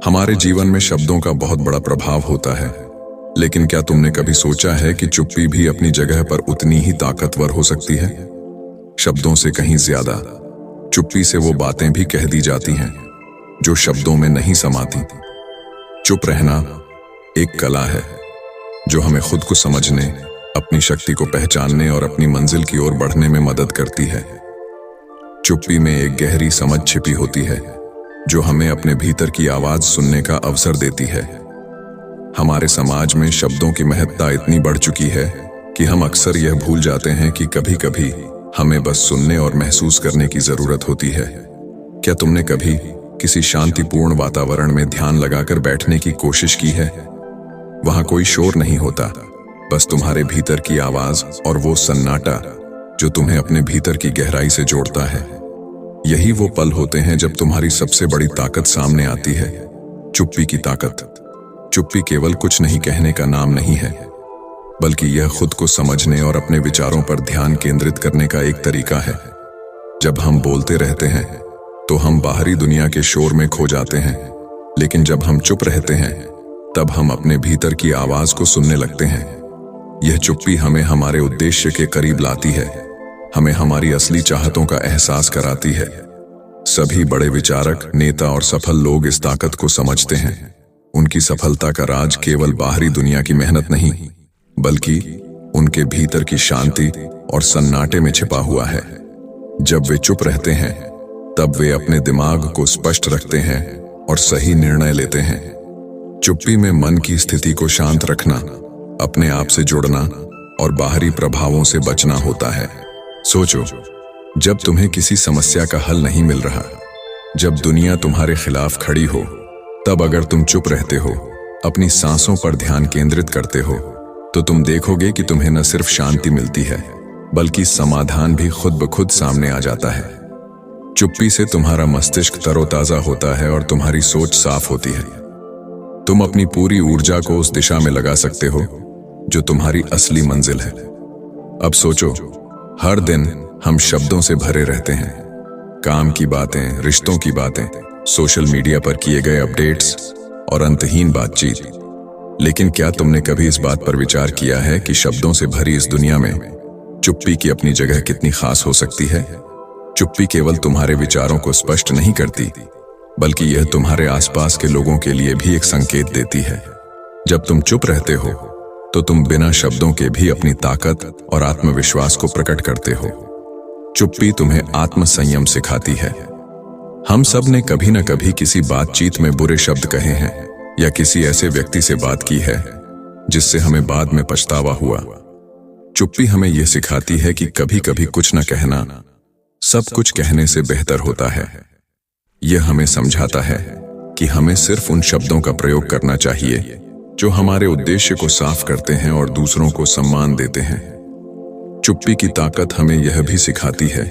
हमारे जीवन में शब्दों का बहुत बड़ा प्रभाव होता है, लेकिन क्या तुमने कभी सोचा है कि चुप्पी भी अपनी जगह पर उतनी ही ताकतवर हो सकती है? शब्दों से कहीं ज्यादा चुप्पी से वो बातें भी कह दी जाती हैं जो शब्दों में नहीं समाती। चुप रहना एक कला है जो हमें खुद को समझने, अपनी शक्ति को पहचानने और अपनी मंजिल की ओर बढ़ने में मदद करती है। चुप्पी में एक गहरी समझ छिपी होती है जो हमें अपने भीतर की आवाज सुनने का अवसर देती है। हमारे समाज में शब्दों की महत्ता इतनी बढ़ चुकी है कि हम अक्सर यह भूल जाते हैं कि कभी-कभी हमें बस सुनने और महसूस करने की जरूरत होती है। क्या तुमने कभी किसी शांतिपूर्ण वातावरण में ध्यान लगाकर बैठने की कोशिश की है? वहां कोई शोर नहीं होता, बस तुम्हारे भीतर की आवाज और वो सन्नाटा जो तुम्हें अपने भीतर की गहराई से जोड़ता है। यही वो पल होते हैं जब तुम्हारी सबसे बड़ी ताकत सामने आती है, चुप्पी की ताकत। चुप्पी केवल कुछ नहीं कहने का नाम नहीं है, बल्कि यह खुद को समझने और अपने विचारों पर ध्यान केंद्रित करने का एक तरीका है। जब हम बोलते रहते हैं तो हम बाहरी दुनिया के शोर में खो जाते हैं, लेकिन जब हम चुप रहते हैं तब हम अपने भीतर की आवाज को सुनने लगते हैं। यह चुप्पी हमें हमारे उद्देश्य के करीब लाती है, हमें हमारी असली चाहतों का एहसास कराती है। सभी बड़े विचारक, नेता और सफल लोग इस ताकत को समझते हैं। उनकी सफलता का राज केवल बाहरी दुनिया की मेहनत नहीं, बल्कि उनके भीतर की शांति और सन्नाटे में छिपा हुआ है। जब वे चुप रहते हैं तब वे अपने दिमाग को स्पष्ट रखते हैं और सही निर्णय लेते हैं। चुप्पी में मन की स्थिति को शांत रखना, अपने आप से जुड़ना और बाहरी प्रभावों से बचना होता है। सोचो, जब तुम्हें किसी समस्या का हल नहीं मिल रहा, जब दुनिया तुम्हारे खिलाफ खड़ी हो, तब अगर तुम चुप रहते हो, अपनी सांसों पर ध्यान केंद्रित करते हो, तो तुम देखोगे कि तुम्हें न सिर्फ शांति मिलती है, बल्कि समाधान भी खुद ब खुद सामने आ जाता है। चुप्पी से तुम्हारा मस्तिष्क तरोताजा होता है और तुम्हारी सोच साफ होती है। तुम अपनी पूरी ऊर्जा को उस दिशा में लगा सकते हो जो तुम्हारी असली मंजिल है। अब सोचो, हर दिन हम शब्दों से भरे रहते हैं, काम की बातें, रिश्तों की बातें, सोशल मीडिया पर किए गए अपडेट्स और अंतहीन बातचीत। लेकिन क्या तुमने कभी इस बात पर विचार किया है कि शब्दों से भरी इस दुनिया में चुप्पी की अपनी जगह कितनी खास हो सकती है? चुप्पी केवल तुम्हारे विचारों को स्पष्ट नहीं करती, बल्कि यह तुम्हारे आसपास के लोगों के लिए भी एक संकेत देती है। जब तुम चुप रहते हो तो तुम बिना शब्दों के भी अपनी ताकत और आत्मविश्वास को प्रकट करते हो। चुप्पी तुम्हें आत्मसंयम सिखाती है। हम सब ने कभी न कभी किसी बातचीत में बुरे शब्द कहे हैं या किसी ऐसे व्यक्ति से बात की है जिससे हमें बाद में पछतावा हुआ। चुप्पी हमें यह सिखाती है कि कभी-कभी कुछ न कहना सब कुछ कहने से बेहतर होता है। यह हमें समझाता है कि हमें सिर्फ उन शब्दों का प्रयोग करना चाहिए जो हमारे उद्देश्य को साफ करते हैं और दूसरों को सम्मान देते हैं। चुप्पी की ताकत हमें यह भी सिखाती है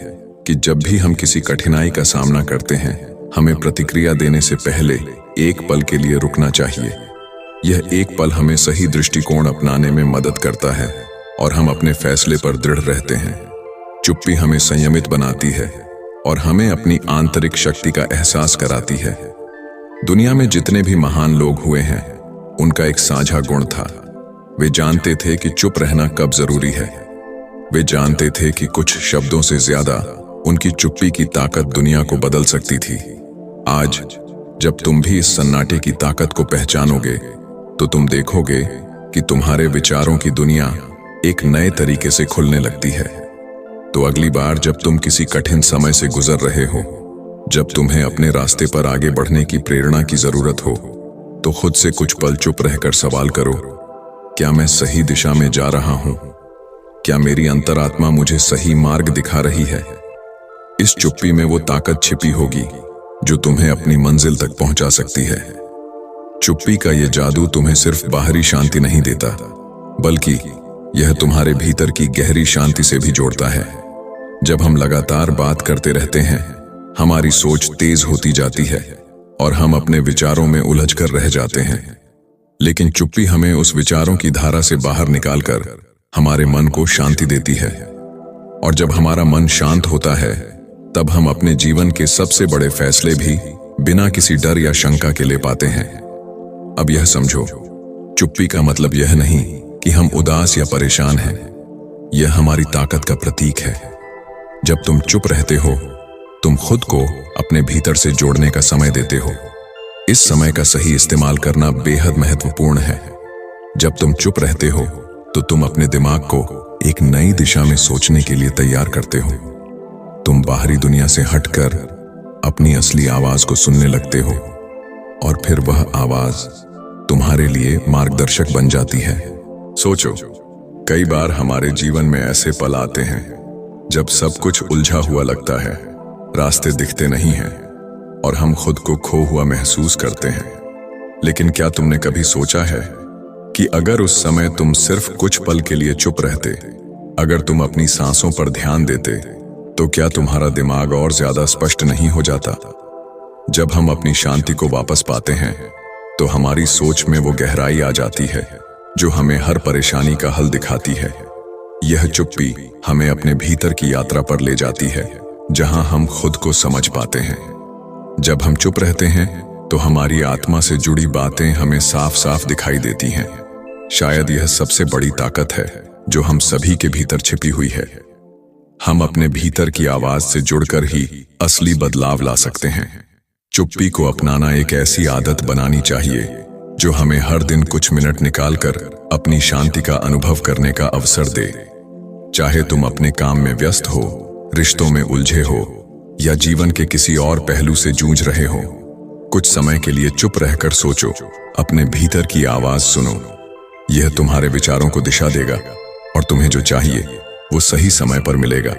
कि जब भी हम किसी कठिनाई का सामना करते हैं, हमें प्रतिक्रिया देने से पहले एक पल के लिए रुकना चाहिए। यह एक पल हमें सही दृष्टिकोण अपनाने में मदद करता है और हम अपने फैसले पर दृढ़ रहते हैं। चुप्पी हमें संयमित बनाती है और हमें अपनी आंतरिक शक्ति का एहसास कराती है। दुनिया में जितने भी महान लोग हुए हैं, उनका एक साझा गुण था, वे जानते थे कि चुप रहना कब जरूरी है। वे जानते थे कि कुछ शब्दों से ज्यादा उनकी चुप्पी की ताकत दुनिया को बदल सकती थी। आज जब तुम भी इस सन्नाटे की ताकत को पहचानोगे, तो तुम देखोगे कि तुम्हारे विचारों की दुनिया एक नए तरीके से खुलने लगती है। तो अगली बार जब तुम किसी कठिन समय से गुजर रहे हो, जब तुम्हें अपने रास्ते पर आगे बढ़ने की प्रेरणा की जरूरत हो, तो खुद से कुछ पल चुप रहकर सवाल करो, क्या मैं सही दिशा में जा रहा हूं? क्या मेरी अंतरात्मा मुझे सही मार्ग दिखा रही है? इस चुप्पी में वो ताकत छिपी होगी जो तुम्हें अपनी मंजिल तक पहुंचा सकती है। चुप्पी का ये जादू तुम्हें सिर्फ बाहरी शांति नहीं देता, बल्कि यह तुम्हारे भीतर की गहरी शांति से भी जोड़ता है। जब हम लगातार बात करते रहते हैं, हमारी सोच तेज होती जाती है और हम अपने विचारों में उलझकर रह जाते हैं। लेकिन चुप्पी हमें उस विचारों की धारा से बाहर निकालकर हमारे मन को शांति देती है। और जब हमारा मन शांत होता है, तब हम अपने जीवन के सबसे बड़े फैसले भी बिना किसी डर या शंका के ले पाते हैं। अब यह समझो, चुप्पी का मतलब यह नहीं कि हम उदास या परेशान हैं। यह हमारी ताकत का प्रतीक है। जब तुम चुप रहते हो, तुम खुद को अपने भीतर से जोड़ने का समय देते हो। इस समय का सही इस्तेमाल करना बेहद महत्वपूर्ण है। जब तुम चुप रहते हो तो तुम अपने दिमाग को एक नई दिशा में सोचने के लिए तैयार करते हो। तुम बाहरी दुनिया से हटकर अपनी असली आवाज को सुनने लगते हो और फिर वह आवाज तुम्हारे लिए मार्गदर्शक बन जाती है। सोचो, कई बार हमारे जीवन में ऐसे पल आते हैं जब सब कुछ उलझा हुआ लगता है, रास्ते दिखते नहीं हैं और हम खुद को खो हुआ महसूस करते हैं। लेकिन क्या तुमने कभी सोचा है कि अगर उस समय तुम सिर्फ कुछ पल के लिए चुप रहते, अगर तुम अपनी सांसों पर ध्यान देते, तो क्या तुम्हारा दिमाग और ज्यादा स्पष्ट नहीं हो जाता? जब हम अपनी शांति को वापस पाते हैं तो हमारी सोच में वो गहराई आ जाती है जो हमें हर परेशानी का हल दिखाती है। यह चुप्पी हमें अपने भीतर की यात्रा पर ले जाती है, जहां हम खुद को समझ पाते हैं। जब हम चुप रहते हैं तो हमारी आत्मा से जुड़ी बातें हमें साफ साफ दिखाई देती हैं। शायद यह सबसे बड़ी ताकत है जो हम सभी के भीतर छिपी हुई है। हम अपने भीतर की आवाज से जुड़कर ही असली बदलाव ला सकते हैं। चुप्पी को अपनाना एक ऐसी आदत बनानी चाहिए जो हमें हर दिन कुछ मिनट निकालकर अपनी शांति का अनुभव करने का अवसर दे। चाहे तुम अपने काम में व्यस्त हो, रिश्तों में उलझे हो या जीवन के किसी और पहलू से जूझ रहे हो, कुछ समय के लिए चुप रहकर सोचो, अपने भीतर की आवाज सुनो। यह तुम्हारे विचारों को दिशा देगा और तुम्हें जो चाहिए वो सही समय पर मिलेगा।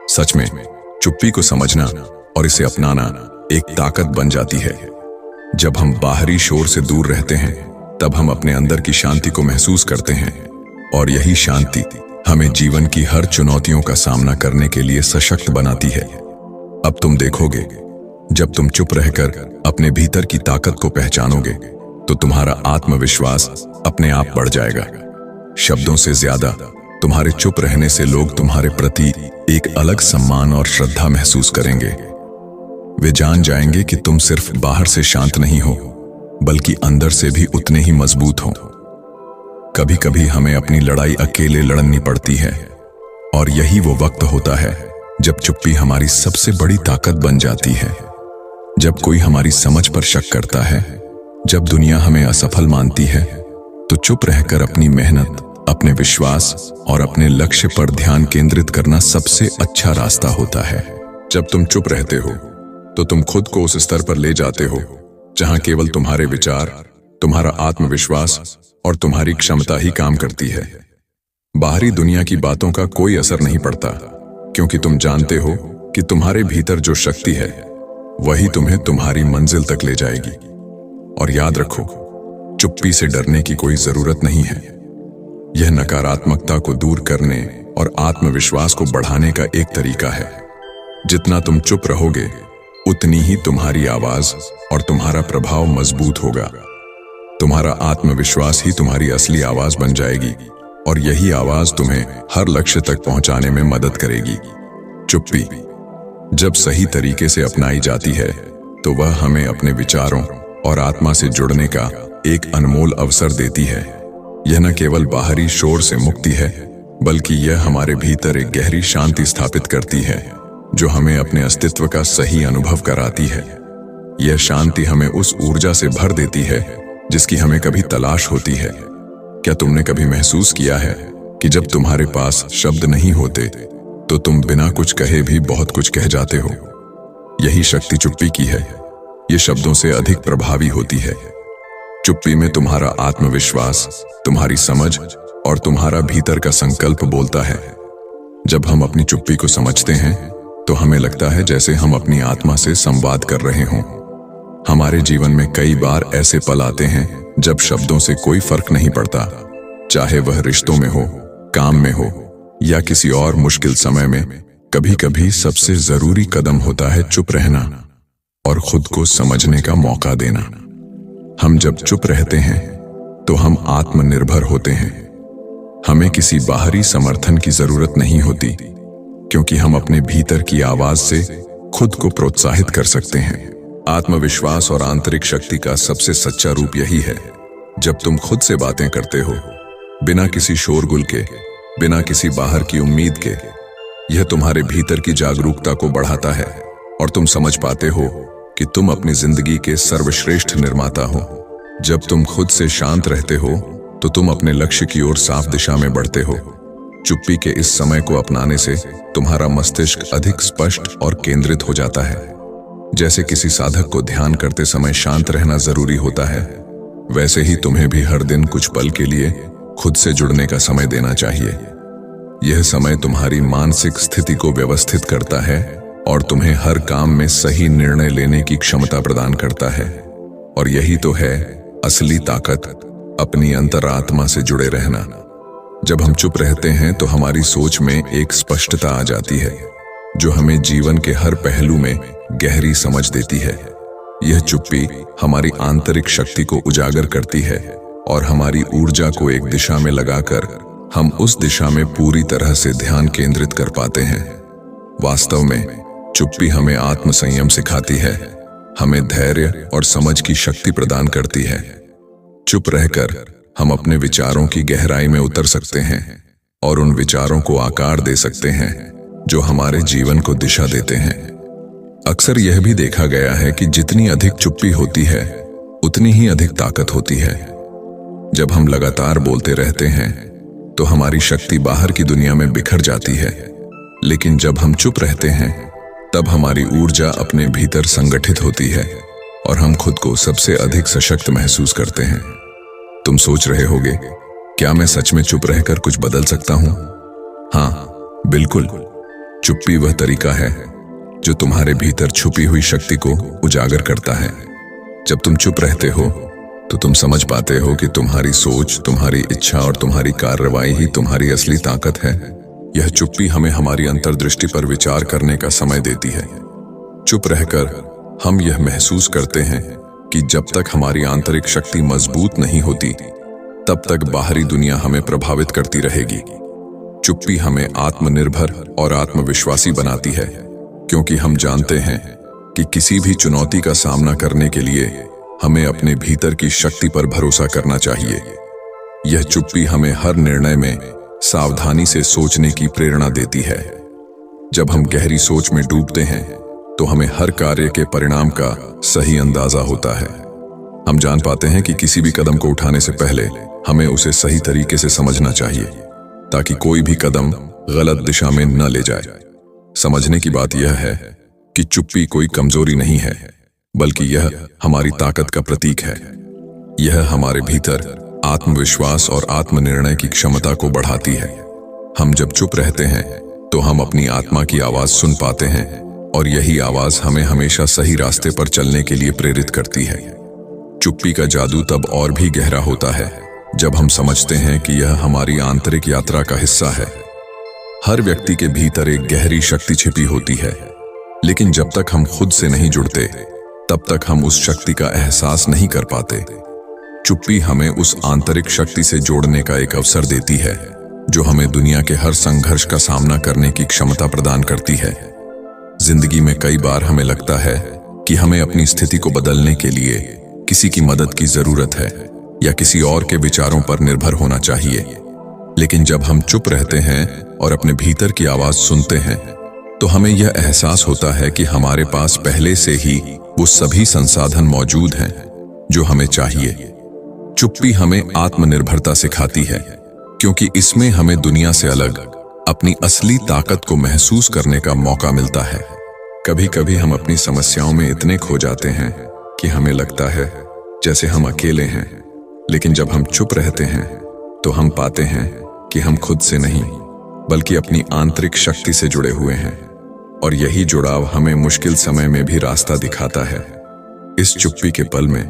सच में चुप्पी को समझना और इसे अपनाना एक ताकत बन जाती है। जब हम बाहरी शोर से दूर रहते हैं तब हम अपने अंदर की शांति को महसूस करते हैं और यही शांति हमें जीवन की हर चुनौतियों का सामना करने के लिए सशक्त बनाती है। अब तुम देखोगे, जब तुम चुप रहकर अपने भीतर की ताकत को पहचानोगे तो तुम्हारा आत्मविश्वास अपने आप बढ़ जाएगा। शब्दों से ज्यादा तुम्हारे चुप रहने से लोग तुम्हारे प्रति एक अलग सम्मान और श्रद्धा महसूस करेंगे। वे जान जाएंगे कि तुम सिर्फ बाहर से शांत नहीं हो, बल्कि अंदर से भी उतने ही मजबूत हो। कभी कभी हमें अपनी लड़ाई अकेले लड़नी पड़ती है और यही वो वक्त होता है जब चुप्पी हमारी सबसे बड़ी ताकत बन जाती है। जब कोई हमारी समझ पर शक करता है, जब दुनिया हमें असफल मानती है, तो चुप रहकर अपनी मेहनत, अपने विश्वास और अपने लक्ष्य पर ध्यान केंद्रित करना सबसे अच्छा रास्ता होता है। जब तुम चुप रहते हो तो तुम खुद को उस स्तर पर ले जाते हो जहां केवल तुम्हारे विचार, तुम्हारा आत्मविश्वास और तुम्हारी क्षमता ही काम करती है। बाहरी दुनिया की बातों का कोई असर नहीं पड़ता, क्योंकि तुम जानते हो कि तुम्हारे भीतर जो शक्ति है वही तुम्हें तुम्हारी मंजिल तक ले जाएगी। और याद रखो, चुप्पी से डरने की कोई जरूरत नहीं है। यह नकारात्मकता को दूर करने और आत्मविश्वास को बढ़ाने का एक तरीका है। जितना तुम चुप रहोगे, उतनी ही तुम्हारी आवाज और तुम्हारा प्रभाव मजबूत होगा। तुम्हारा आत्मविश्वास ही तुम्हारी असली आवाज बन जाएगी और यही आवाज तुम्हें हर लक्ष्य तक पहुंचाने में मदद करेगी। चुप्पी जब सही तरीके से अपनाई जाती है तो वह हमें अपने विचारों और आत्मा से जुड़ने का एक अनमोल अवसर देती है। यह न केवल बाहरी शोर से मुक्ति है, बल्कि यह हमारे भीतर एक गहरी शांति स्थापित करती है जो हमें अपने अस्तित्व का सही अनुभव कराती है। यह शांति हमें उस ऊर्जा से भर देती है जिसकी हमें कभी तलाश होती है। क्या तुमने कभी महसूस किया है कि जब तुम्हारे पास शब्द नहीं होते तो तुम बिना कुछ कहे भी बहुत कुछ कह जाते हो? यही शक्ति चुप्पी की है। ये शब्दों से अधिक प्रभावी होती है। चुप्पी में तुम्हारा आत्मविश्वास, तुम्हारी समझ और तुम्हारा भीतर का संकल्प बोलता है। जब हम अपनी चुप्पी को समझते हैं तो हमें लगता है जैसे हम अपनी आत्मा से संवाद कर रहे हों। हमारे जीवन में कई बार ऐसे पल आते हैं जब शब्दों से कोई फर्क नहीं पड़ता, चाहे वह रिश्तों में हो, काम में हो या किसी और मुश्किल समय में। कभी कभी सबसे जरूरी कदम होता है चुप रहना और खुद को समझने का मौका देना। हम जब चुप रहते हैं तो हम आत्मनिर्भर होते हैं। हमें किसी बाहरी समर्थन की जरूरत नहीं होती, क्योंकि हम अपने भीतर की आवाज से खुद को प्रोत्साहित कर सकते हैं। आत्मविश्वास और आंतरिक शक्ति का सबसे सच्चा रूप यही है। जब तुम खुद से बातें करते हो, बिना किसी शोरगुल के, बिना किसी बाहर की उम्मीद के, यह तुम्हारे भीतर की जागरूकता को बढ़ाता है और तुम समझ पाते हो कि तुम अपनी जिंदगी के सर्वश्रेष्ठ निर्माता हो। जब तुम खुद से शांत रहते हो तो तुम अपने लक्ष्य की ओर साफ दिशा में बढ़ते हो। चुप्पी के इस समय को अपनाने से तुम्हारा मस्तिष्क अधिक स्पष्ट और केंद्रित हो जाता है। जैसे किसी साधक को ध्यान करते समय शांत रहना जरूरी होता है, वैसे ही तुम्हें भी हर दिन कुछ पल के लिए खुद से जुड़ने का समय देना चाहिए। यह समय तुम्हारी मानसिक स्थिति को व्यवस्थित करता है और तुम्हें हर काम में सही निर्णय लेने की क्षमता प्रदान करता है। और यही तो है असली ताकत, अपनी अंतरात्मा से जुड़े रहना। जब हम चुप रहते हैं तो हमारी सोच में एक स्पष्टता आ जाती है जो हमें जीवन के हर पहलू में गहरी समझ देती है। यह चुप्पी हमारी आंतरिक शक्ति को उजागर करती है और हमारी ऊर्जा को एक दिशा में लगाकर हम उस दिशा में पूरी तरह से ध्यान केंद्रित कर पाते हैं। वास्तव में चुप्पी हमें आत्मसंयम सिखाती है, हमें धैर्य और समझ की शक्ति प्रदान करती है। चुप रहकर हम अपने विचारों की गहराई में उतर सकते हैं और उन विचारों को आकार दे सकते हैं जो हमारे जीवन को दिशा देते हैं। अक्सर यह भी देखा गया है कि जितनी अधिक चुप्पी होती है उतनी ही अधिक ताकत होती है। जब हम लगातार बोलते रहते हैं तो हमारी शक्ति बाहर की दुनिया में बिखर जाती है, लेकिन जब हम चुप रहते हैं तब हमारी ऊर्जा अपने भीतर संगठित होती है और हम खुद को सबसे अधिक सशक्त महसूस करते हैं। तुम सोच रहे होगे, क्या मैं सच में चुप रहकर कुछ बदल सकता हूं? हाँ, बिल्कुल। चुप्पी वह तरीका है जो तुम्हारे भीतर छुपी हुई शक्ति को उजागर करता है। जब तुम चुप रहते हो तो तुम समझ पाते हो कि तुम्हारी सोच, तुम्हारी इच्छा और तुम्हारी कार्रवाई ही तुम्हारी असली ताकत है। यह चुप्पी हमें हमारी अंतर्दृष्टि पर विचार करने का समय देती है। चुप रहकर हम यह महसूस करते हैं कि जब तक हमारी आंतरिक शक्ति मजबूत नहीं होती तब तक बाहरी दुनिया हमें प्रभावित करती रहेगी। चुप्पी हमें आत्मनिर्भर और आत्मविश्वासी बनाती है, क्योंकि हम जानते हैं कि किसी भी चुनौती का सामना करने के लिए हमें अपने भीतर की शक्ति पर भरोसा करना चाहिए। यह चुप्पी हमें हर निर्णय में सावधानी से सोचने की प्रेरणा देती है। जब हम गहरी सोच में डूबते हैं तो हमें हर कार्य के परिणाम का सही अंदाजा होता है। हम जान पाते हैं कि किसी भी कदम को उठाने से पहले हमें उसे सही तरीके से समझना चाहिए, ताकि कोई भी कदम गलत दिशा में न ले जाए। समझने की बात यह है कि चुप्पी कोई कमजोरी नहीं है, बल्कि यह हमारी ताकत का प्रतीक है। यह हमारे भीतर आत्मविश्वास और आत्मनिर्णय की क्षमता को बढ़ाती है। हम जब चुप रहते हैं तो हम अपनी आत्मा की आवाज सुन पाते हैं और यही आवाज हमें हमेशा सही रास्ते पर चलने के लिए प्रेरित करती है। चुप्पी का जादू तब और भी गहरा होता है जब हम समझते हैं कि यह हमारी आंतरिक यात्रा का हिस्सा है। हर व्यक्ति के भीतर एक गहरी शक्ति छिपी होती है, लेकिन जब तक हम खुद से नहीं जुड़ते तब तक हम उस शक्ति का एहसास नहीं कर पाते। चुप्पी हमें उस आंतरिक शक्ति से जोड़ने का एक अवसर देती है जो हमें दुनिया के हर संघर्ष का सामना करने की क्षमता प्रदान करती है। जिंदगी में कई बार हमें लगता है कि हमें अपनी स्थिति को बदलने के लिए किसी की मदद की जरूरत है या किसी और के विचारों पर निर्भर होना चाहिए। लेकिन जब हम चुप रहते हैं और अपने भीतर की आवाज सुनते हैं तो हमें यह एहसास होता है कि हमारे पास पहले से ही वो सभी संसाधन मौजूद हैं जो हमें चाहिए। चुप्पी हमें आत्मनिर्भरता सिखाती है, क्योंकि इसमें हमें दुनिया से अलग अपनी असली ताकत को महसूस करने का मौका मिलता है। कभी कभी हम अपनी समस्याओं में इतने खो जाते हैं कि हमें लगता है जैसे हम अकेले हैं, लेकिन जब हम चुप रहते हैं तो हम पाते हैं कि हम खुद से नहीं बल्कि अपनी आंतरिक शक्ति से जुड़े हुए हैं, और यही जुड़ाव हमें मुश्किल समय में भी रास्ता दिखाता है। इस चुप्पी के पल में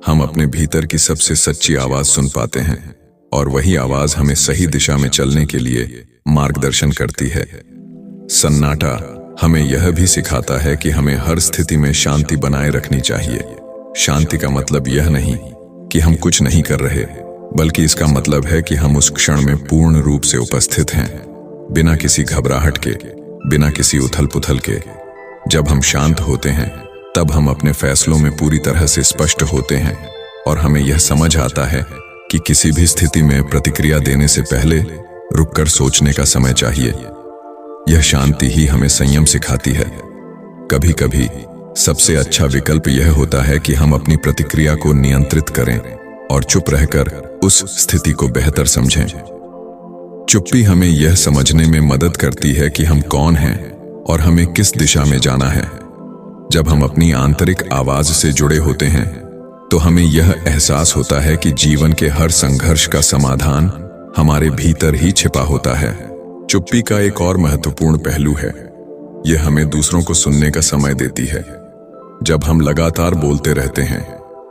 हम अपने भीतर की सबसे सच्ची आवाज सुन पाते हैं, और वही आवाज हमें सही दिशा में चलने के लिए मार्गदर्शन करती है। सन्नाटा हमें यह भी सिखाता है कि हमें हर स्थिति में शांति बनाए रखनी चाहिए। शांति का मतलब यह नहीं कि हम कुछ नहीं कर रहे, बल्कि इसका मतलब है कि हम उस क्षण में पूर्ण रूप से उपस्थित हैं, बिना किसी घबराहट के, बिना किसी उथल पुथल के। जब हम शांत होते हैं तब हम अपने फैसलों में पूरी तरह से स्पष्ट होते हैं और हमें यह समझ आता है कि किसी भी स्थिति में प्रतिक्रिया देने से पहले रुककर सोचने का समय चाहिए। यह शांति ही हमें संयम सिखाती है। कभी कभी सबसे अच्छा विकल्प यह होता है कि हम अपनी प्रतिक्रिया को नियंत्रित करें और चुप रहकर उस स्थिति को बेहतर समझें। चुप्पी हमें यह समझने में मदद करती है कि हम कौन हैं और हमें किस दिशा में जाना है। जब हम अपनी आंतरिक आवाज से जुड़े होते हैं तो हमें यह एहसास होता है कि जीवन के हर संघर्ष का समाधान हमारे भीतर ही छिपा होता है। चुप्पी का एक और महत्वपूर्ण पहलू है, यह हमें दूसरों को सुनने का समय देती है। जब हम लगातार बोलते रहते हैं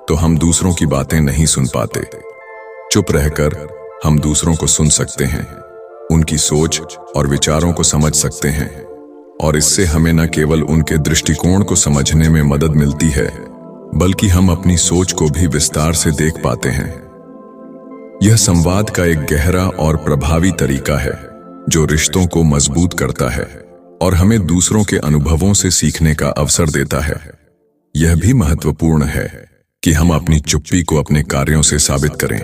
तो हम दूसरों की बातें नहीं सुन पाते। चुप रहकर हम दूसरों को सुन सकते हैं, उनकी सोच और विचारों को समझ सकते हैं और इससे हमें न केवल उनके दृष्टिकोण को समझने में मदद मिलती है बल्कि हम अपनी सोच को भी विस्तार से देख पाते हैं। यह संवाद का एक गहरा और प्रभावी तरीका है जो रिश्तों को मजबूत करता है और हमें दूसरों के अनुभवों से सीखने का अवसर देता है। यह भी महत्वपूर्ण है कि हम अपनी चुप्पी को अपने कार्यों से साबित करें।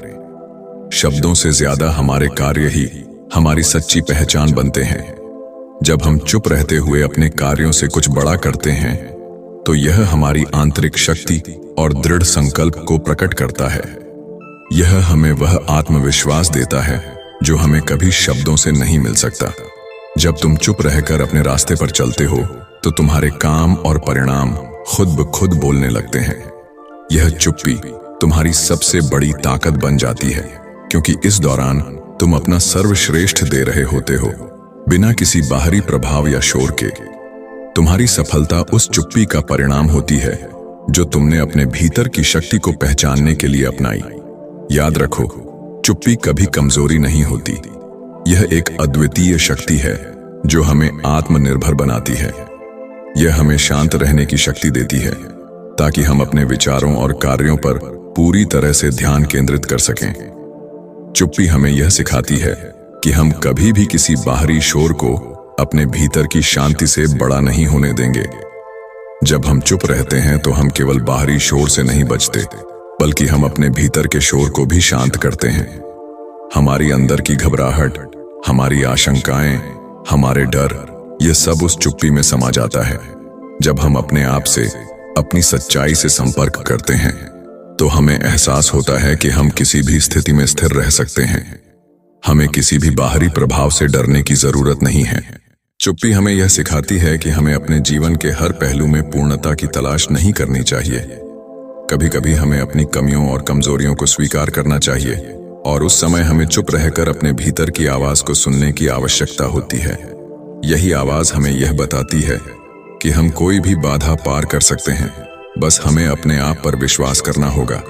शब्दों से ज्यादा हमारे कार्य ही हमारी सच्ची पहचान बनते हैं। जब हम चुप रहते हुए अपने कार्यों से कुछ बड़ा करते हैं तो यह हमारी आंतरिक शक्ति और दृढ़ संकल्प को प्रकट करता है। यह हमें वह आत्मविश्वास देता है जो हमें कभी शब्दों से नहीं मिल सकता। जब तुम चुप रहकर अपने रास्ते पर चलते हो तो तुम्हारे काम और परिणाम खुद ब खुद बोलने लगते हैं। यह चुप्पी तुम्हारी सबसे बड़ी ताकत बन जाती है क्योंकि इस दौरान तुम अपना सर्वश्रेष्ठ दे रहे होते हो, बिना किसी बाहरी प्रभाव या शोर के। तुम्हारी सफलता उस चुप्पी का परिणाम होती है जो तुमने अपने भीतर की शक्ति को पहचानने के लिए अपनाई। याद रखो, चुप्पी कभी कमजोरी नहीं होती। यह एक अद्वितीय शक्ति है जो हमें आत्मनिर्भर बनाती है। यह हमें शांत रहने की शक्ति देती है ताकि हम अपने विचारों और कार्यों पर पूरी तरह से ध्यान केंद्रित कर सकें। चुप्पी हमें यह सिखाती है कि हम कभी भी किसी बाहरी शोर को अपने भीतर की शांति से बड़ा नहीं होने देंगे। जब हम चुप रहते हैं तो हम केवल बाहरी शोर से नहीं बचते बल्कि हम अपने भीतर के शोर को भी शांत करते हैं। हमारी अंदर की घबराहट, हमारी आशंकाएं, हमारे डर, यह सब उस चुप्पी में समा जाता है। जब हम अपने आप से, अपनी सच्चाई से संपर्क करते हैं तो हमें एहसास होता है कि हम किसी भी स्थिति में स्थिर रह सकते हैं। हमें किसी भी बाहरी प्रभाव से डरने की जरूरत नहीं है। चुप्पी हमें यह सिखाती है कि हमें अपने जीवन के हर पहलू में पूर्णता की तलाश नहीं करनी चाहिए। कभी कभी हमें अपनी कमियों और कमजोरियों को स्वीकार करना चाहिए और उस समय हमें चुप रहकर अपने भीतर की आवाज को सुनने की आवश्यकता होती है। यही आवाज हमें यह बताती है कि हम कोई भी बाधा पार कर सकते हैं, बस हमें अपने आप पर विश्वास करना होगा।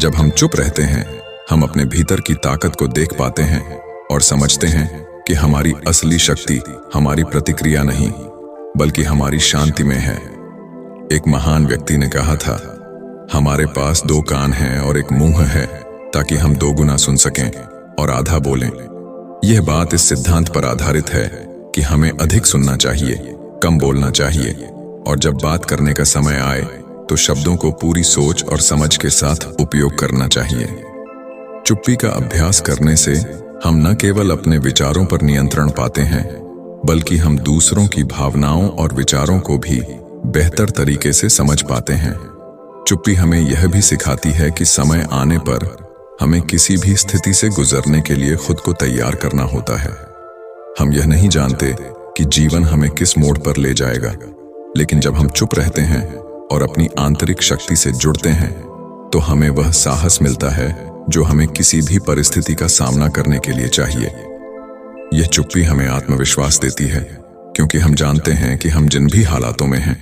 जब हम चुप रहते हैं हम अपने भीतर की ताकत को देख पाते हैं और समझते हैं कि हमारी असली शक्ति हमारी प्रतिक्रिया नहीं बल्कि हमारी शांति में है। एक महान व्यक्ति ने कहा था, हमारे पास 2 कान हैं और एक मुंह है ताकि हम 2 गुना सुन सकें और आधा बोलें। यह बात इस सिद्धांत पर आधारित है कि हमें अधिक सुनना चाहिए, कम बोलना चाहिए और जब बात करने का समय आए तो शब्दों को पूरी सोच और समझ के साथ उपयोग करना चाहिए। चुप्पी का अभ्यास करने से हम न केवल अपने विचारों पर नियंत्रण पाते हैं बल्कि हम दूसरों की भावनाओं और विचारों को भी बेहतर तरीके से समझ पाते हैं। चुप्पी हमें यह भी सिखाती है कि समय आने पर हमें किसी भी स्थिति से गुजरने के लिए खुद को तैयार करना होता है। हम यह नहीं जानते कि जीवन हमें किस मोड़ पर ले जाएगा, लेकिन जब हम चुप रहते हैं और अपनी आंतरिक शक्ति से जुड़ते हैं तो हमें वह साहस मिलता है जो हमें किसी भी परिस्थिति का सामना करने के लिए चाहिए। यह चुप्पी हमें आत्मविश्वास देती है क्योंकि हम जानते हैं कि हम जिन भी हालातों में हैं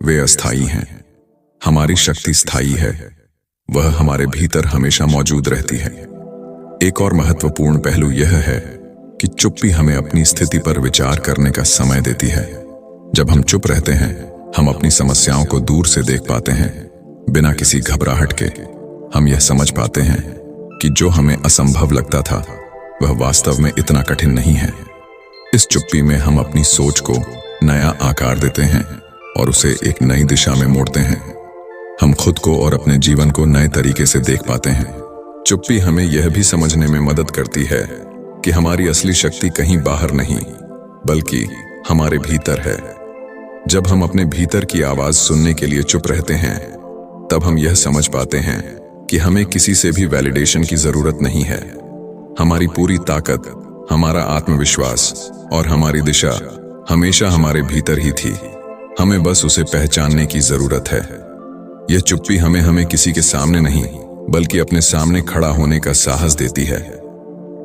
वे अस्थायी हैं। हमारी शक्ति स्थायी है, वह हमारे भीतर हमेशा मौजूद रहती है। एक और महत्वपूर्ण पहलू यह है कि चुप्पी हमें अपनी स्थिति पर विचार करने का समय देती है। जब हम चुप रहते हैं हम अपनी समस्याओं को दूर से देख पाते हैं, बिना किसी घबराहट के। हम यह समझ पाते हैं कि जो हमें असंभव लगता था वह वास्तव में इतना कठिन नहीं है। इस चुप्पी में हम अपनी सोच को नया आकार देते हैं और उसे एक नई दिशा में मोड़ते हैं। हम खुद को और अपने जीवन को नए तरीके से देख पाते हैं। चुप्पी हमें यह भी समझने में मदद करती है कि हमारी असली शक्ति कहीं बाहर नहीं, बल्कि हमारे भीतर है। जब हम अपने भीतर की आवाज सुनने के लिए चुप रहते हैं, तब हम यह समझ पाते हैं कि हमें किसी से भी वैलिडेशन की जरूरत नहीं है। हमारी पूरी ताकत, हमारा आत्मविश्वास और हमारी दिशा हमेशा हमारे भीतर ही थी। हमें बस उसे पहचानने की जरूरत है। यह चुप्पी हमें किसी के सामने नहीं, बल्कि अपने सामने खड़ा होने का साहस देती है।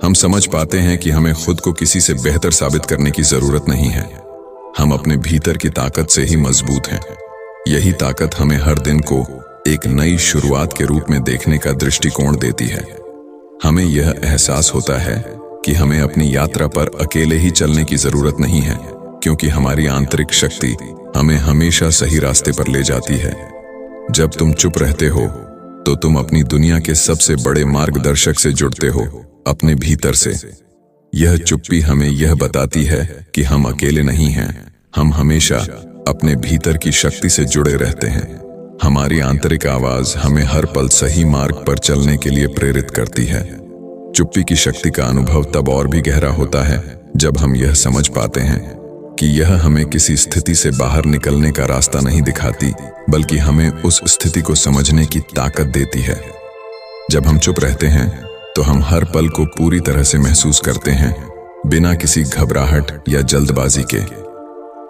हम समझ पाते हैं कि हमें खुद को किसी से बेहतर साबित करने की जरूरत नहीं है। हम अपने भीतर की ताकत से ही मजबूत हैं। यही ताकत हमें हर दिन को एक नई शुरुआत के रूप में देखने का दृष्टिकोण देती है। हमें यह एहसास होता है कि हमें अपनी यात्रा पर अकेले ही चलने की जरूरत नहीं है, क्योंकि हमारी आंतरिक शक्ति हमें हमेशा सही रास्ते पर ले जाती है। जब तुम चुप रहते हो तो तुम अपनी दुनिया के सबसे बड़े मार्गदर्शक से जुड़ते हो, अपने भीतर से। यह चुप्पी हमें यह बताती है कि हम अकेले नहीं हैं। हम हमेशा अपने भीतर की शक्ति से जुड़े रहते हैं। हमारी आंतरिक आवाज हमें हर पल सही मार्ग पर चलने के लिए प्रेरित करती है। चुप्पी की शक्ति का अनुभव तब और भी गहरा होता है जब हम यह समझ पाते हैं कि यह हमें किसी स्थिति से बाहर निकलने का रास्ता नहीं दिखाती, बल्कि हमें उस स्थिति को समझने की ताकत देती है। जब हम चुप रहते हैं तो हम हर पल को पूरी तरह से महसूस करते हैं, बिना किसी घबराहट या जल्दबाजी के।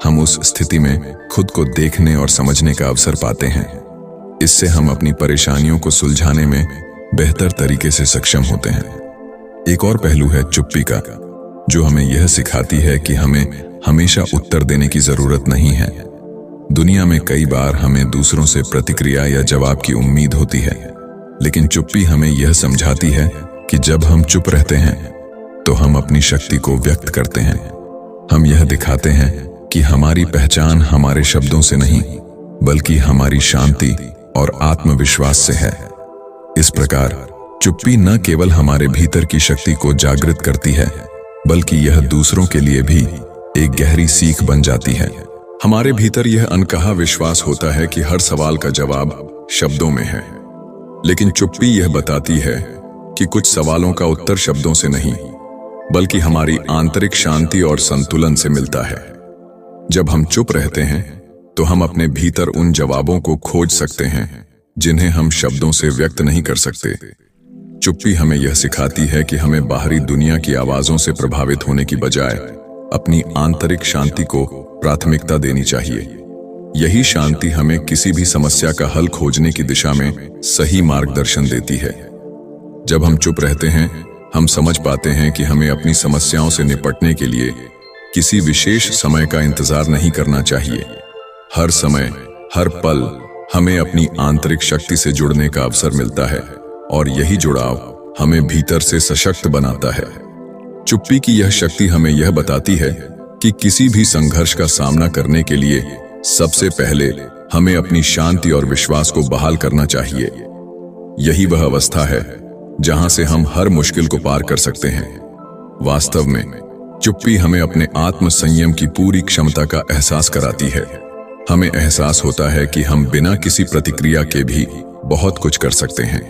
हम उस स्थिति में खुद को देखने और समझने का अवसर पाते हैं। इससे हम अपनी परेशानियों को सुलझाने में बेहतर तरीके से सक्षम होते हैं। एक और पहलू है चुप्पी का, जो हमें यह सिखाती है कि हमें हमेशा उत्तर देने की जरूरत नहीं है। दुनिया में कई बार हमें दूसरों से प्रतिक्रिया या जवाब की उम्मीद होती है, लेकिन चुप्पी हमें यह समझाती है कि जब हम चुप रहते हैं तो हम अपनी शक्ति को व्यक्त करते हैं। हम यह दिखाते हैं कि हमारी पहचान हमारे शब्दों से नहीं, बल्कि हमारी शांति और आत्मविश्वास से है। इस प्रकार चुप्पी न केवल हमारे भीतर की शक्ति को जागृत करती है, बल्कि यह दूसरों के लिए भी एक गहरी सीख बन जाती है। हमारे भीतर यह अनकहा विश्वास होता है कि हर सवाल का जवाब शब्दों में है, लेकिन चुप्पी यह बताती है कि कुछ सवालों का उत्तर शब्दों से नहीं, बल्कि हमारी आंतरिक शांति और संतुलन से मिलता है। जब हम चुप रहते हैं तो हम अपने भीतर उन जवाबों को खोज सकते हैं जिन्हें हम शब्दों से व्यक्त नहीं कर सकते। चुप्पी हमें यह सिखाती है कि हमें बाहरी दुनिया की आवाजों से प्रभावित होने की बजाय अपनी आंतरिक शांति को प्राथमिकता देनी चाहिए। यही शांति हमें किसी भी समस्या का हल खोजने की दिशा में सही मार्गदर्शन देती है। जब हम चुप रहते हैं, हम समझ पाते हैं कि हमें अपनी समस्याओं से निपटने के लिए किसी विशेष समय का इंतजार नहीं करना चाहिए। हर समय, हर पल हमें अपनी आंतरिक शक्ति से जुड़ने का अवसर मिलता है, और यही जुड़ाव हमें भीतर से सशक्त बनाता है। चुप्पी की यह शक्ति हमें यह बताती है कि किसी भी संघर्ष का सामना करने के लिए सबसे पहले हमें अपनी शांति और विश्वास को बहाल करना चाहिए। यही वह अवस्था है जहां से हम हर मुश्किल को पार कर सकते हैं। वास्तव में चुप्पी हमें अपने आत्म संयम की पूरी क्षमता का एहसास कराती है। हमें एहसास होता है कि हम बिना किसी प्रतिक्रिया के भी बहुत कुछ कर सकते हैं।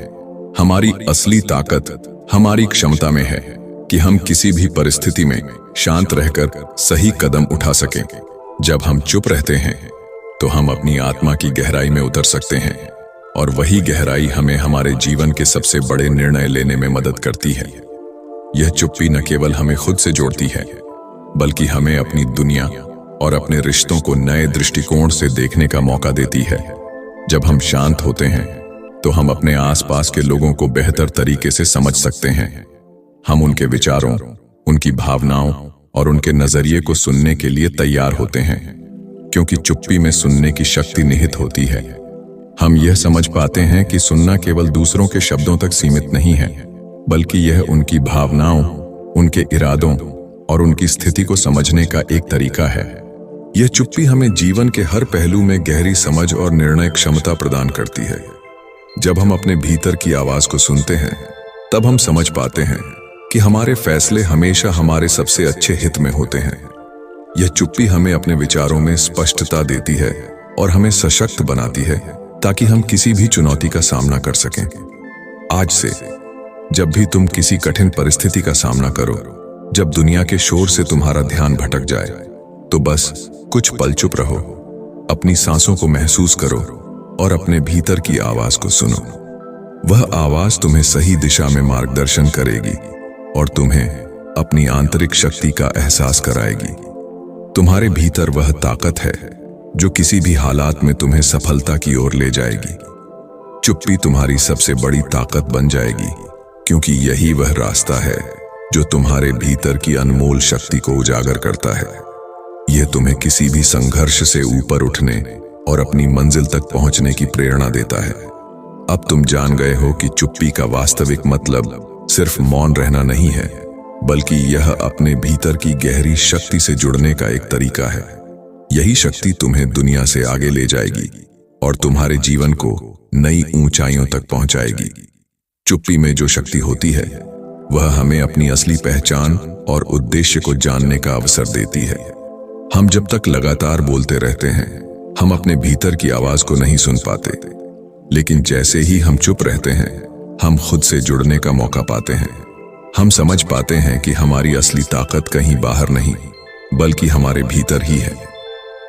हमारी असली ताकत हमारी क्षमता में है कि हम किसी भी परिस्थिति में शांत रहकर सही कदम उठा सकें। जब हम चुप रहते हैं तो हम अपनी आत्मा की गहराई में उतर सकते हैं, और वही गहराई हमें हमारे जीवन के सबसे बड़े निर्णय लेने में मदद करती है। यह चुप्पी न केवल हमें खुद से जोड़ती है, बल्कि हमें अपनी दुनिया और अपने रिश्तों को नए दृष्टिकोण से देखने का मौका देती है। जब हम शांत होते हैं तो हम अपने आसपास के लोगों को बेहतर तरीके से समझ सकते हैं। हम उनके विचारों, उनकी भावनाओं और उनके नजरिए को सुनने के लिए तैयार होते हैं, क्योंकि चुप्पी में सुनने की शक्ति निहित होती है। हम यह समझ पाते हैं कि सुनना केवल दूसरों के शब्दों तक सीमित नहीं है, बल्कि यह उनकी भावनाओं, उनके इरादों और उनकी स्थिति को समझने का एक तरीका है। यह चुप्पी हमें जीवन के हर पहलू में गहरी समझ और निर्णय क्षमता प्रदान करती है। जब हम अपने भीतर की आवाज को सुनते हैं, तब हम समझ पाते हैं कि हमारे फैसले हमेशा हमारे सबसे अच्छे हित में होते हैं। यह चुप्पी हमें अपने विचारों में स्पष्टता देती है और हमें सशक्त बनाती है ताकि हम किसी भी चुनौती का सामना कर सकें। आज से जब भी तुम किसी कठिन परिस्थिति का सामना करो, जब दुनिया के शोर से तुम्हारा ध्यान भटक जाए, तो बस कुछ पल चुप रहो, अपनी सांसों को महसूस करो और अपने भीतर की आवाज को सुनो। वह आवाज तुम्हें सही दिशा में मार्गदर्शन करेगी और तुम्हें अपनी आंतरिक शक्ति का एहसास कराएगी। तुम्हारे भीतर वह ताकत है जो किसी भी हालात में तुम्हें सफलता की ओर ले जाएगी। चुप्पी तुम्हारी सबसे बड़ी ताकत बन जाएगी, क्योंकि यही वह रास्ता है जो तुम्हारे भीतर की अनमोल शक्ति को उजागर करता है। यह तुम्हें किसी भी संघर्ष से ऊपर उठने और अपनी मंजिल तक पहुंचने की प्रेरणा देता है। अब तुम जान गए हो कि चुप्पी का वास्तविक मतलब सिर्फ मौन रहना नहीं है, बल्कि यह अपने भीतर की गहरी शक्ति से जुड़ने का एक तरीका है। यही शक्ति तुम्हें दुनिया से आगे ले जाएगी और तुम्हारे जीवन को नई ऊंचाइयों तक पहुंचाएगी। चुप्पी में जो शक्ति होती है, वह हमें अपनी असली पहचान और उद्देश्य को जानने का अवसर देती है। हम जब तक लगातार बोलते रहते हैं, हम अपने भीतर की आवाज को नहीं सुन पाते, लेकिन जैसे ही हम चुप रहते हैं, हम खुद से जुड़ने का मौका पाते हैं। हम समझ पाते हैं कि हमारी असली ताकत कहीं बाहर नहीं, बल्कि हमारे भीतर ही है।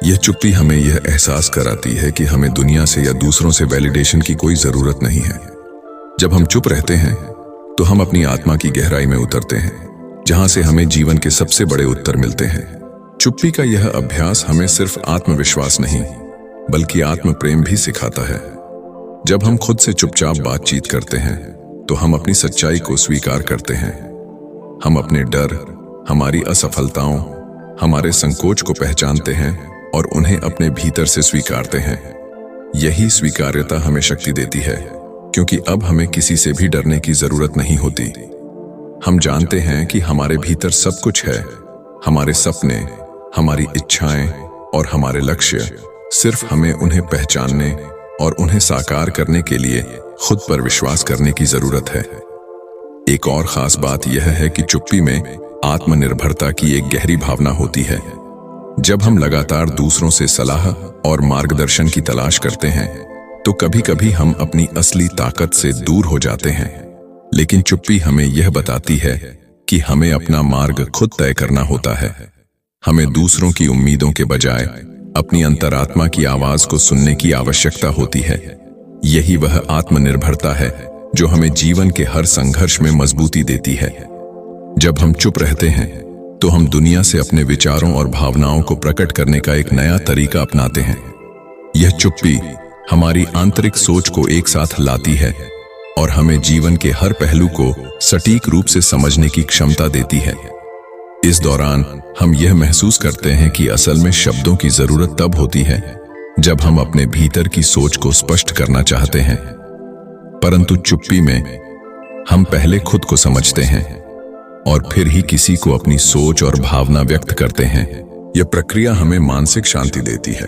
यह चुप्पी हमें यह एहसास कराती है कि हमें दुनिया से या दूसरों से वैलिडेशन की कोई जरूरत नहीं है। जब हम चुप रहते हैं, तो हम अपनी आत्मा की गहराई में उतरते हैं, जहां से हमें जीवन के सबसे बड़े उत्तर मिलते हैं। चुप्पी का यह अभ्यास हमें सिर्फ आत्मविश्वास नहीं, बल्कि आत्म प्रेम भी सिखाता है। जब हम खुद से चुपचाप बातचीत करते हैं, तो हम अपनी सच्चाई को स्वीकार करते हैं। हम अपने डर, हमारी असफलताओं, हमारे संकोच को पहचानते हैं और उन्हें अपने भीतर से स्वीकारते हैं। यही स्वीकार्यता हमें शक्ति देती है, क्योंकि अब हमें किसी से भी डरने की जरूरत नहीं होती। हम जानते हैं कि हमारे भीतर सब कुछ है, हमारे सपने, हमारी इच्छाएं और हमारे लक्ष्य। सिर्फ हमें उन्हें पहचानने और उन्हें साकार करने के लिए खुद पर विश्वास करने की जरूरत है। एक और खास बात यह है कि चुप्पी में आत्मनिर्भरता की एक गहरी भावना होती है। जब हम लगातार दूसरों से सलाह और मार्गदर्शन की तलाश करते हैं, तो कभी कभी हम अपनी असली ताकत से दूर हो जाते हैं। लेकिन चुप्पी हमें यह बताती है कि हमें अपना मार्ग खुद तय करना होता है। हमें दूसरों की उम्मीदों के बजाय अपनी अंतरात्मा की आवाज को सुनने की आवश्यकता होती है। यही वह आत्मनिर्भरता है जो हमें जीवन के हर संघर्ष में मजबूती देती है। जब हम चुप रहते हैं, तो हम दुनिया से अपने विचारों और भावनाओं को प्रकट करने का एक नया तरीका अपनाते हैं। यह चुप्पी हमारी आंतरिक सोच को एक साथ लाती है और हमें जीवन के हर पहलू को सटीक रूप से समझने की क्षमता देती है। इस दौरान हम यह महसूस करते हैं कि असल में शब्दों की जरूरत तब होती है जब हम अपने भीतर की सोच को स्पष्ट करना चाहते हैं, परंतु चुप्पी में हम पहले खुद को समझते हैं और फिर ही किसी को अपनी सोच और भावना व्यक्त करते हैं। यह प्रक्रिया हमें मानसिक शांति देती है।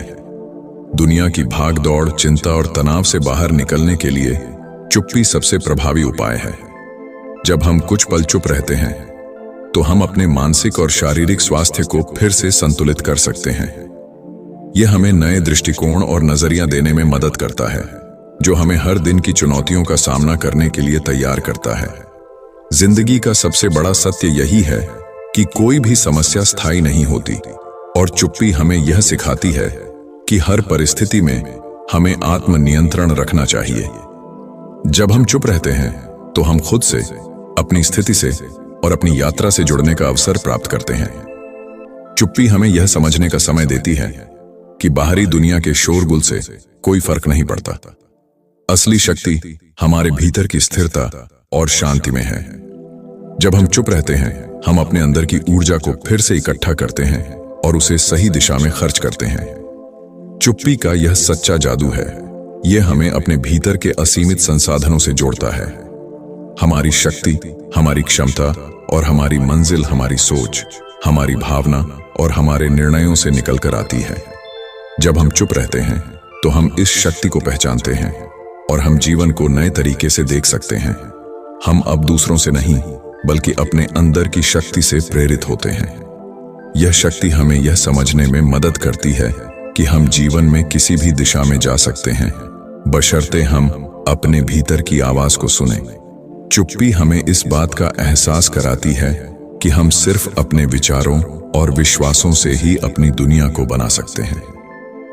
दुनिया की भागदौड़, चिंता और तनाव से बाहर निकलने के लिए चुप्पी सबसे प्रभावी उपाय है। जब हम कुछ पल चुप रहते हैं, तो हम अपने मानसिक और शारीरिक स्वास्थ्य को फिर से संतुलित कर सकते हैं। यह हमें नए दृष्टिकोण और नजरिया देने में मदद करता है, जो हमें हर दिन की चुनौतियों का सामना करने के लिए तैयार करता है। जिंदगी का सबसे बड़ा सत्य यही है कि कोई भी समस्या स्थायी नहीं होती, और चुप्पी हमें यह सिखाती है कि हर परिस्थिति में हमें आत्मनियंत्रण रखना चाहिए। जब हम चुप रहते हैं, तो हम खुद से, अपनी स्थिति से और अपनी यात्रा से जुड़ने का अवसर प्राप्त करते हैं। चुप्पी हमें यह समझने का समय देती है कि बाहरी दुनिया के शोरगुल से कोई फर्क नहीं पड़ता। असली शक्ति हमारे भीतर की स्थिरता और शांति में है। जब हम चुप रहते हैं, हम अपने अंदर की ऊर्जा को फिर से इकट्ठा करते हैं और उसे सही दिशा में खर्च करते हैं। चुप्पी का यह सच्चा जादू है। यह हमें अपने भीतर के असीमित संसाधनों से जोड़ता है। हमारी शक्ति, हमारी क्षमता और हमारी मंजिल हमारी सोच, हमारी भावना और हमारे निर्णयों से निकल कर आती है। जब हम चुप रहते हैं, तो हम इस शक्ति को पहचानते हैं और हम जीवन को नए तरीके से देख सकते हैं। हम अब दूसरों से नहीं, बल्कि अपने अंदर की शक्ति से प्रेरित होते हैं। यह शक्ति हमें यह समझने में मदद करती है कि हम जीवन में किसी भी दिशा में जा सकते हैं, बशर्ते हम अपने भीतर की आवाज को सुने। चुप्पी हमें इस बात का एहसास कराती है कि हम सिर्फ अपने विचारों और विश्वासों से ही अपनी दुनिया को बना सकते हैं।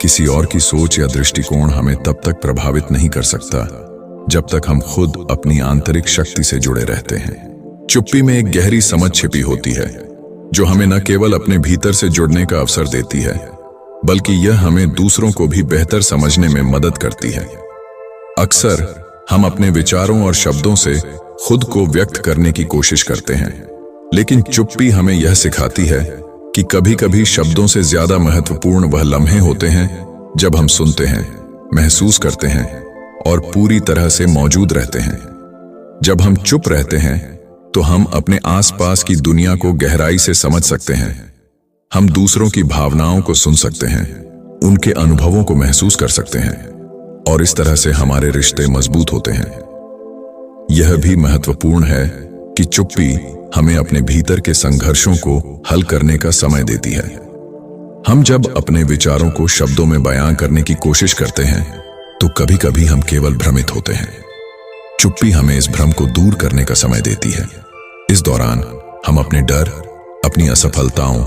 किसी और की सोच या दृष्टिकोण हमें तब तक प्रभावित नहीं कर सकता जब तक हम खुद अपनी आंतरिक शक्ति से जुड़े रहते हैं। चुप्पी में एक गहरी समझ छिपी होती है जो हमें न केवल अपने भीतर से जुड़ने का अवसर देती है, बल्कि यह हमें दूसरों को भी बेहतर समझने में मदद करती है। अक्सर हम अपने विचारों और शब्दों से खुद को व्यक्त करने की कोशिश करते हैं, लेकिन चुप्पी हमें यह सिखाती है कि कभी-कभी शब्दों से ज्यादा महत्वपूर्ण वह लम्हे होते हैं जब हम सुनते हैं, महसूस करते हैं और पूरी तरह से मौजूद रहते हैं। जब हम चुप रहते हैं तो हम अपने आसपास की दुनिया को गहराई से समझ सकते हैं। हम दूसरों की भावनाओं को सुन सकते हैं, उनके अनुभवों को महसूस कर सकते हैं और इस तरह से हमारे रिश्ते मजबूत होते हैं। यह भी महत्वपूर्ण है कि चुप्पी हमें अपने भीतर के संघर्षों को हल करने का समय देती है। हम जब अपने विचारों को शब्दों में बयां करने की कोशिश करते हैं तो कभी-कभी हम केवल भ्रमित होते हैं। चुप्पी हमें इस भ्रम को दूर करने का समय देती है। इस दौरान हम अपने डर, अपनी असफलताओं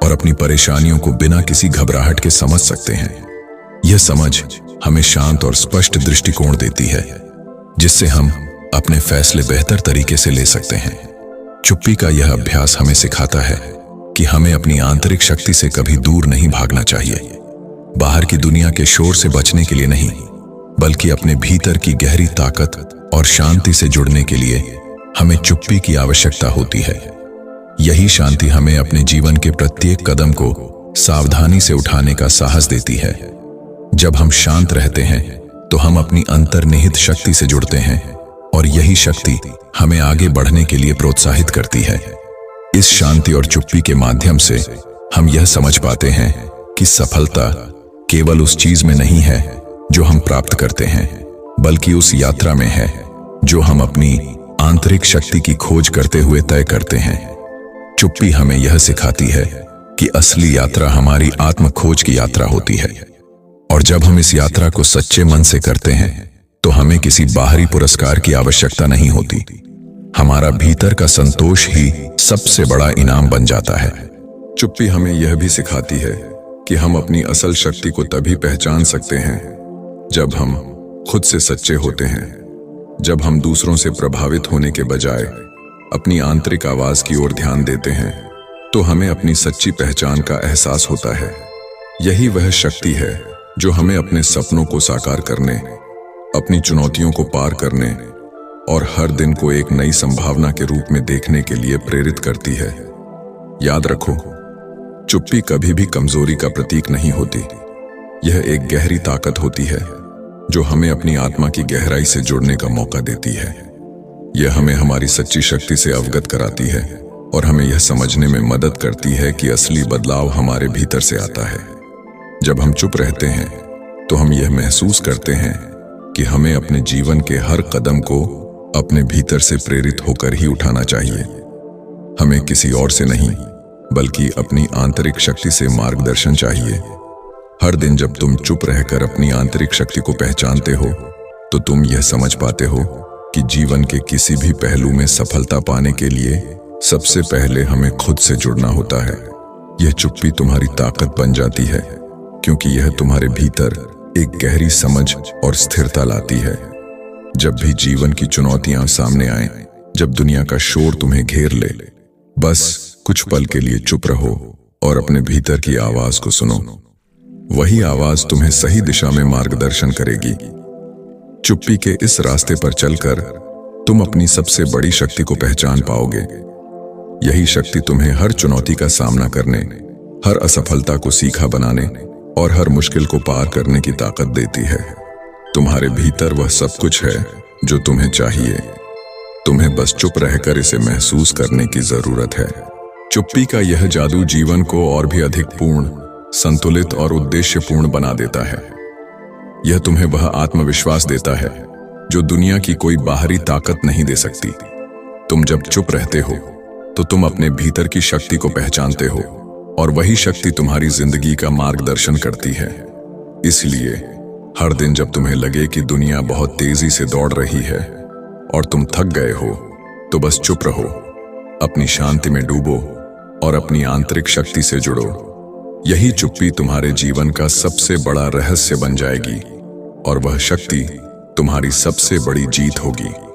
और अपनी परेशानियों को बिना किसी घबराहट के समझ सकते हैं। यह समझ हमें शांत और स्पष्ट दृष्टिकोण देती है, जिससे हम अपने फैसले बेहतर तरीके से ले सकते हैं। चुप्पी का यह अभ्यास हमें सिखाता है कि हमें अपनी आंतरिक शक्ति से कभी दूर नहीं भागना चाहिए। बाहर की दुनिया के शोर से बचने के लिए नहीं, बल्कि अपने भीतर की गहरी ताकत और शांति से जुड़ने के लिए हमें चुप्पी की आवश्यकता होती है। यही शांति हमें अपने जीवन के प्रत्येक कदम को सावधानी से उठाने का साहस देती है। जब हम शांत रहते हैं तो हम अपनी अंतर्निहित शक्ति से जुड़ते हैं और यही शक्ति हमें आगे बढ़ने के लिए प्रोत्साहित करती है। इस शांति और चुप्पी के माध्यम से हम यह समझ पाते हैं कि सफलता केवल उस चीज में नहीं है जो हम प्राप्त करते हैं, बल्कि उस यात्रा में है जो हम अपनी आंतरिक शक्ति की खोज करते हुए तय करते हैं। चुप्पी हमें यह सिखाती है कि असली यात्रा हमारी आत्म खोज की यात्रा होती है, और जब हम इस यात्रा को सच्चे मन से करते हैं तो हमें किसी बाहरी पुरस्कार की आवश्यकता नहीं होती। हमारा भीतर का संतोष ही सबसे बड़ा इनाम बन जाता है। चुप्पी हमें यह भी सिखाती है कि हम अपनी असल शक्ति को तभी पहचान सकते हैं जब हम खुद से सच्चे होते हैं। जब हम दूसरों से प्रभावित होने के बजाय अपनी आंतरिक आवाज की ओर ध्यान देते हैं तो हमें अपनी सच्ची पहचान का एहसास होता है। यही वह शक्ति है जो हमें अपने सपनों को साकार करने, अपनी चुनौतियों को पार करने और हर दिन को एक नई संभावना के रूप में देखने के लिए प्रेरित करती है। याद रखो, चुप्पी कभी भी कमजोरी का प्रतीक नहीं होती। यह एक गहरी ताकत होती है जो हमें अपनी आत्मा की गहराई से जुड़ने का मौका देती है। यह हमें हमारी सच्ची शक्ति से अवगत कराती है और हमें यह समझने में मदद करती है कि असली बदलाव हमारे भीतर से आता है। जब हम चुप रहते हैं तो हम यह महसूस करते हैं कि हमें अपने जीवन के हर कदम को अपने भीतर से प्रेरित होकर ही उठाना चाहिए। हमें किसी और से नहीं, बल्कि अपनी आंतरिक शक्ति से मार्गदर्शन चाहिए। हर दिन जब तुम चुप रहकर अपनी आंतरिक शक्ति को पहचानते हो तो तुम यह समझ पाते हो कि जीवन के किसी भी पहलू में सफलता पाने के लिए सबसे पहले हमें खुद से जुड़ना होता है। यह चुप्पी तुम्हारी ताकत बन जाती है, क्योंकि यह तुम्हारे भीतर एक गहरी समझ और स्थिरता लाती है। जब भी जीवन की चुनौतियां सामने आए, जब दुनिया का शोर तुम्हें घेर ले, बस कुछ पल के लिए चुप रहो और अपने भीतर की आवाज को सुनो। वही आवाज तुम्हें सही दिशा में मार्गदर्शन करेगी। चुप्पी के इस रास्ते पर चलकर तुम अपनी सबसे बड़ी शक्ति को पहचान पाओगे। यही शक्ति तुम्हें हर चुनौती का सामना करने, हर असफलता को सीखा बनाने और हर मुश्किल को पार करने की ताकत देती है। तुम्हारे भीतर वह सब कुछ है जो तुम्हें चाहिए। तुम्हें बस चुप रहकर इसे महसूस करने की जरूरत है। चुप्पी का यह जादू जीवन को और भी अधिक पूर्ण, संतुलित और उद्देश्यपूर्ण बना देता है। यह तुम्हें वह आत्मविश्वास देता है जो दुनिया की कोई बाहरी ताकत नहीं दे सकती। तुम जब चुप रहते हो तो तुम अपने भीतर की शक्ति को पहचानते हो और वही शक्ति तुम्हारी जिंदगी का मार्गदर्शन करती है। इसलिए हर दिन जब तुम्हें लगे कि दुनिया बहुत तेजी से दौड़ रही है और तुम थक गए हो, तो बस चुप रहो, अपनी शांति में डूबो और अपनी आंतरिक शक्ति से जुड़ो। यही चुप्पी तुम्हारे जीवन का सबसे बड़ा रहस्य बन जाएगी और वह शक्ति तुम्हारी सबसे बड़ी जीत होगी।